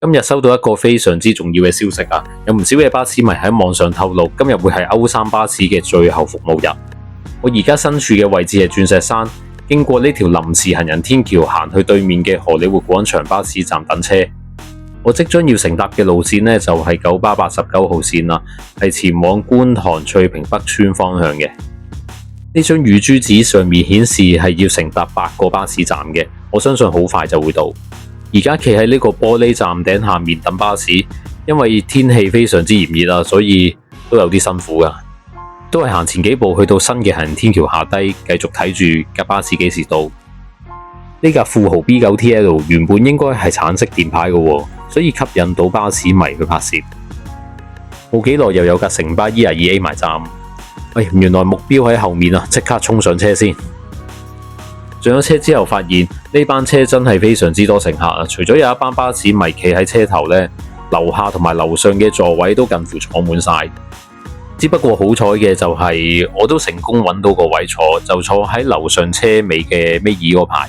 今日收到一個非常之重要嘅消息啊！有唔少嘅巴士迷喺網上透露，今日會係歐三巴士嘅最後服務日。我而家身處嘅位置係鑽石山，經過呢條臨時行人天橋行去對面嘅荷里活廣場巴士站等車。我即將要乘搭嘅路線呢，就係九巴89號線啦，係前往觀塘翠屏北村方向嘅。呢張乳珠紙上面顯示係要乘搭8個巴士站嘅，我相信好快就會到。而家企喺呢個玻璃站頂下面等巴士，因為天氣非常之炎熱啊，所以都有啲辛苦噶。都係行前幾步去到新嘅行人天橋下低，繼續睇住架巴士幾時到。呢架富豪 B9TL 原本應該係橙色電牌嘅，所以吸引到巴士迷去拍攝。冇幾耐又有架城巴 22A 埋站，原來目標喺後面啊，即刻衝上車先。上咗車之後，發現呢班車真係非常之多乘客啊！除咗有一班巴士迷企喺車頭呢，樓下同埋樓上嘅座位都近乎坐滿晒。只不過好彩嘅就係我都成功揾到個位坐，就坐喺樓上車尾嘅尾二嗰排。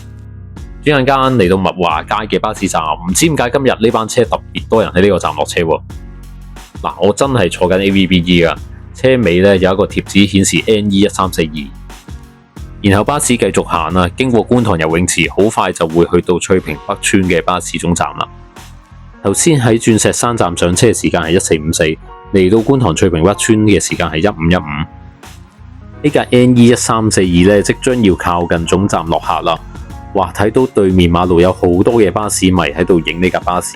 轉眼間嚟到物華街嘅巴士站，唔知點解今日呢班車特別多人喺呢個站落車喎。嗱，我真係坐緊 AVBE 噶，車尾呢有一個貼紙顯示 NE1342。然後巴士繼續行啊，經過觀塘游泳池，好快就會去到翠屏北村嘅巴士總站啦。頭先喺鑽石山站上車嘅時間係1454，嚟到觀塘翠屏北村嘅時間係1515。呢架 NE1342 咧，即將要靠近總站落客啦。哇，睇到對面馬路有好多嘅巴士迷喺度影呢架巴士，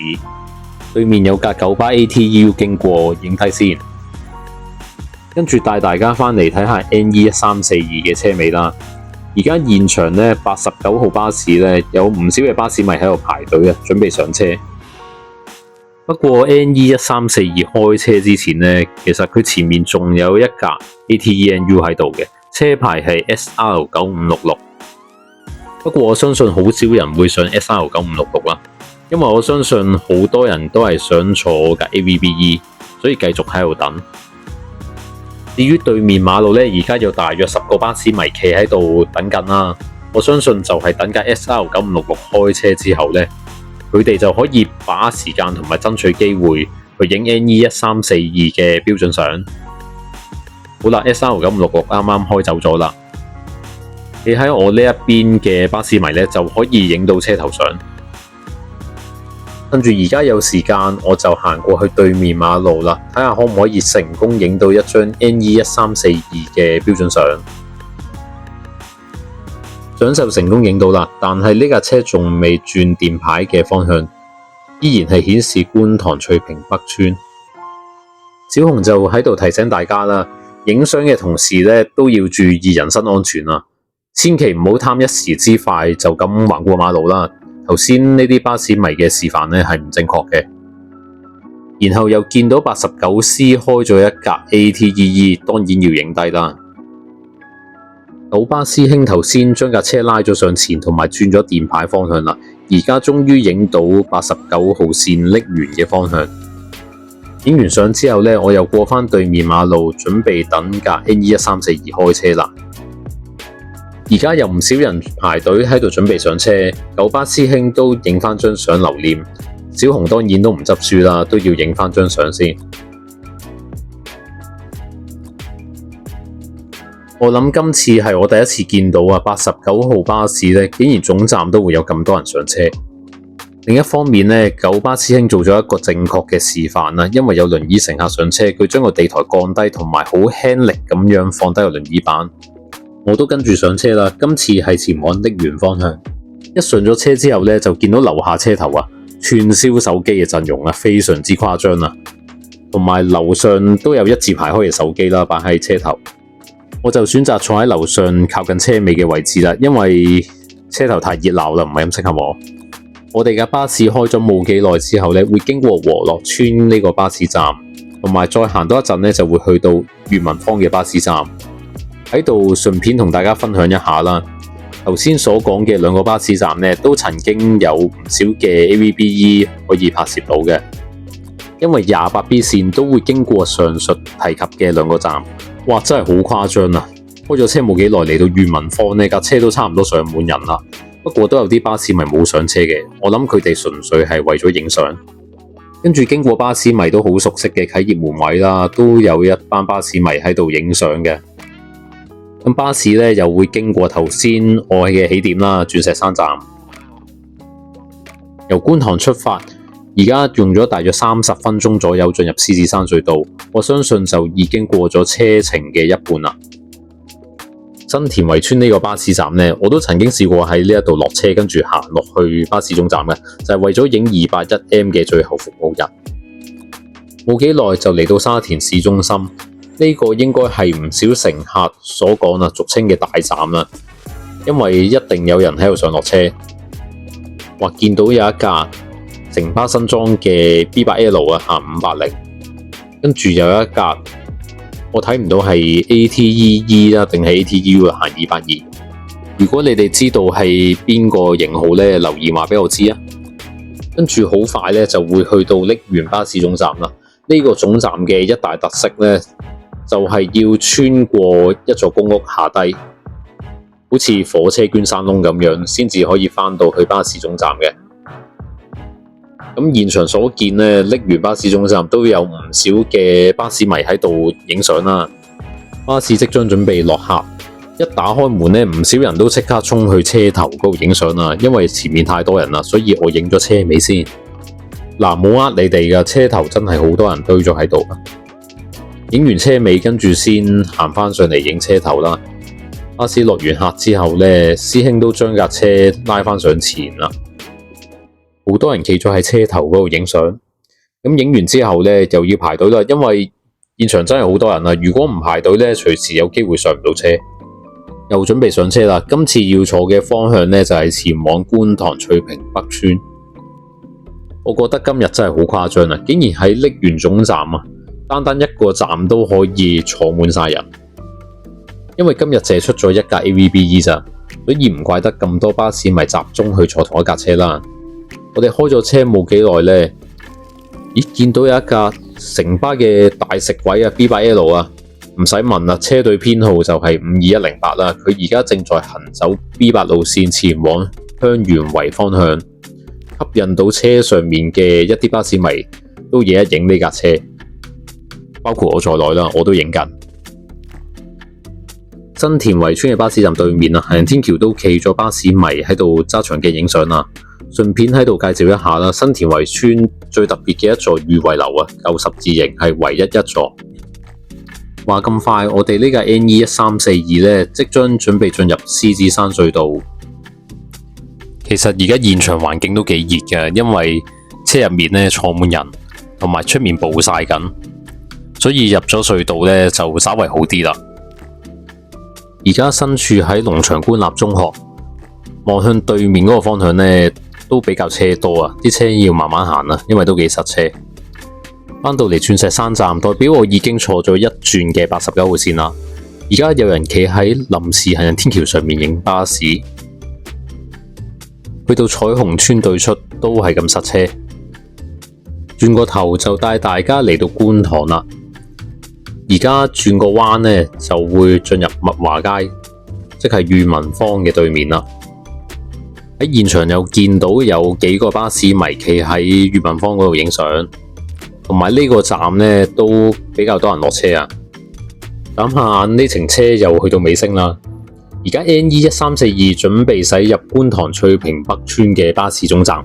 對面有架九巴 ATU 經過，影低先。跟住帶大家返嚟睇下 NE1342 嘅車尾啦。而家現場呢，89號巴士呢，有唔少嘅巴士迷喺度排隊啊，準備上車。不過 NE1342 開車之前呢，其實佢前面仲有一架 ATENU 喺度嘅，車牌係 SR9566。不過我相信好少人會上 SR9566 啦，因為我相信好多人都係想坐架 AVBE， 所以繼續喺度等。至於對面馬路呢，而家有大約10個巴士迷企喺度等緊啦。我相信就係等架 SR9566 開車之後呢，佢哋就可以把握時間同埋爭取機會去影 NE1342 嘅標準相。好啦， SR9566 啱啱開走咗啦。你喺我呢一邊嘅巴士迷呢，就可以影到車頭相。跟住而家有時間，我就行過去對面馬路啦，睇下可唔可以成功影到一張 NE1342 嘅標準相。相就成功影到啦，但係呢架車仲未轉電牌嘅方向，依然係顯示觀塘翠屏北村。小紅就喺度提醒大家啦，影相嘅同時呢，都要注意人身安全啊，千祈唔好貪一時之快就咁橫過馬路啦。頭先呢啲巴士迷嘅示範呢係唔正確嘅。然後又見到 89C 開咗一架 ATEE， 當然要影低啦。九巴師兄頭先將架車拉咗上前，同埋轉咗電牌方向啦。而家終於影到89號線瀝源嘅方向。影完相之後呢，我又過返對面馬路，準備等架 NE1342 開車啦。而家有唔少人排隊喺度準備上車，九巴師兄都影返張相留念。小紅當然都唔執輸啦，都要影返張相先。我諗今次係我第一次見到89號巴士呢，竟然總站都會有咁多人上車。另一方面呢，九巴師兄做咗一個正確嘅示範啦，因為有輪椅乘客上車，佢將個地台降低，同埋好輕力咁樣放低個輪椅板。我都跟住上車啦，今次係前往瀝源方向。一上咗車之後呢，就見到樓下車頭串燒手機嘅陣容非常之誇張啦，同埋樓上都有一字排開嘅手機啦，擺喺車頭。我就選擇坐喺樓上靠近車尾嘅位置啦，因為車頭太熱鬧啦，唔係咁適合我。我哋嘅巴士開咗冇幾耐之後呢，會經過和樂村呢個巴士站，同埋再行多一陣呢，就會去到裕民坊嘅巴士站。喺度順便同大家分享一下啦。頭先所講嘅兩個巴士站呢，都曾經有唔少嘅 AVBE 可以拍攝到嘅，因為 28B 線都會經過上述提及嘅兩個站。哇，真係好誇張啊！開咗車冇幾耐，嚟到裕民坊呢架車都差唔多上滿人啦。不過都有啲巴士迷冇上車嘅，我諗佢哋純粹係為咗影相。跟住經過巴士迷都好熟悉嘅啟業門位啦，都有一班巴士迷喺度影相嘅。咁巴士咧又會經過頭先我嘅起點啦，鑽石山站。由觀塘出發，而家用咗大約30分鐘左右進入獅子山隧道，我相信就已經過咗車程嘅一半啦。新田圍村呢個巴士站呢，我都曾經試過喺呢一度落車，跟住行落去巴士總站嘅，就係為咗影281M 嘅最後服務日。冇幾耐就嚟到沙田市中心，呢個應該係唔少乘客所講啦，俗稱嘅大站啦，因為一定有人喺度上落車。或見到有一架城巴新裝嘅 B8L 啊，行580，跟住有一架。我睇唔到係 ATEE 啦，定係 ATU 行282。如果你哋知道係邊個型號呢，留言話俾我知啊。跟住好快呢，就會去到瀝源巴士總站啦。呢個總站嘅一大特色呢，就係要穿過一座公屋下低，好似火車捐山窿咁樣，先至可以返到去巴士總站嘅。咁現場所見呢，瀝源巴士總站都有唔少嘅巴士迷喺度影相啦。巴士即將準備落客，一打開門呢，唔少人都即刻衝去車頭嗰度影相啦。因為前面太多人啦，所以我影咗車尾先。嗱，冇呃你哋㗎，車頭真係好多人堆咗喺度。影完車尾，跟住先行返上嚟影車頭啦。巴士落完客之後呢，師兄都將架車拉返上前啦。好多人企咗喺車頭嗰度影相，咁影完之後呢，又要排隊啦，因為現場真係好多人啦。如果唔排隊呢，隨時有機會上唔到車。又準備上車啦，今次要坐嘅方向呢，就係前往觀塘翠屏北村。我覺得今日真係好誇張啊！竟然喺瀝源總站啊，單單一個站都可以坐滿晒人。因為今日借出咗一架 AVBE 咋，所以唔怪得咁多巴士迷集中去坐同一架車啦。我哋開咗車冇幾耐呢，咦，見到有一架城巴嘅大食位啊 B8L 啊，唔使問啦，車隊編號就係52108啦。佢而家正在行走 B8 路線前往香園圍方向，吸引到車上面嘅一啲巴士迷都影一影呢架車，包括我在內啦，我都影緊。新田圍村嘅巴士站對面啊，行人天橋都企咗巴士迷喺度揸長鏡影相啦。順便喺度介紹一下啦，新田圍村最特別嘅一座裕惠樓啊，舊十字形係唯一一座。話咁快，我哋呢架 NE1342呢，即將準備進入獅子山隧道。其實而家現場環境都幾熱嘅，因為車入面呢坐滿人，同埋出面暴曬緊，所以入咗隧道呢就稍為好啲啦。而家身處喺龍翔官立中學，望向對面嗰個方向呢，都比較車多啊，啲車要慢慢行啦，因為都幾塞車。返到嚟鑽石山站，代表我已經坐咗一轉嘅89號線啦。而家有人企喺臨時行人天橋上面影巴士，去到彩虹村對出都係咁塞車。轉個頭就帶大家嚟到觀塘啦。而家轉個彎呢，就會進入物華街，即係裕民坊嘅對面啦。喺現場又見到有幾個巴士迷企喺裕民坊嗰度影相，同埋呢個站呢都比較多人落車啊。眨下眼呢程車又去到尾聲啦。而家 NE1342準備駛入觀塘翠屏北村嘅巴士總站，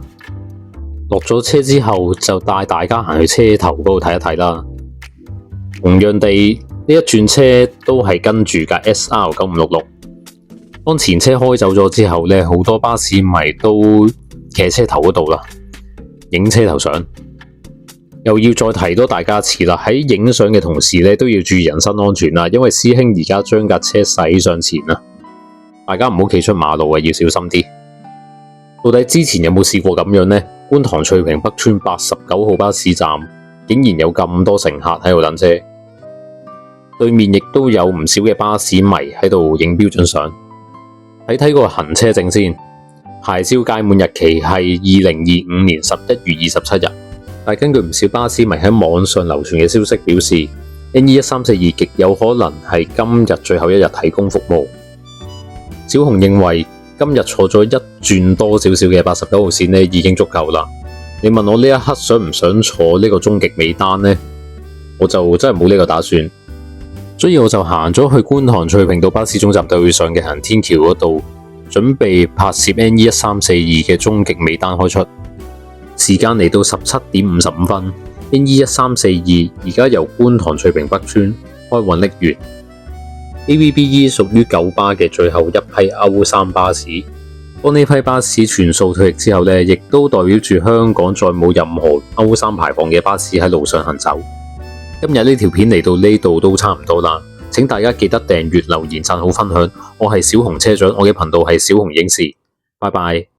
落咗車之後就帶大家行去車頭嗰度睇一睇啦。同樣地，呢一轉車都係跟住架 SR9566。當前車開走咗之後呢，好多巴士迷都企喺車頭嗰度啦，影車頭相。又要再提多大家一次啦，喺影相嘅同時呢，都要注意人身安全啦，因為師兄而家將架車駛上前啦，大家唔好企出馬路啊，要小心啲。到底之前有冇試過咁樣呢？觀塘翠屏北村89號巴士站竟然有咁多乘客喺度等車，對面亦都有唔少嘅巴士迷喺度影標準相。睇個行車證先，牌照屆滿日期係2025年11月27日。但根據唔少巴士迷喺網上流傳嘅消息表示，NE1342極有可能係今日最後一日提供服務。小紅認為今日坐咗一轉多少少嘅89號線呢已經足夠啦。你問我呢一刻想唔想坐呢個終極尾單呢？我就真係冇呢個打算，所以我就行咗去觀塘翠屏道巴士總站對上嘅行天橋嗰度，準備拍攝 NE1342嘅終極尾單開出。時間嚟到17:55分，NE1342而家由觀塘翠屏北村開運瀝源。AVBE 屬於九巴嘅最後一批歐三巴士。當呢批巴士全數退役之後呢，亦都代表住香港再冇任何歐三排放嘅巴士喺路上行走。今日呢條片嚟到呢度都差唔多啦，請大家記得訂閱、留言、讚好、分享。我係小熊車長，我嘅頻道係小熊影視，拜拜。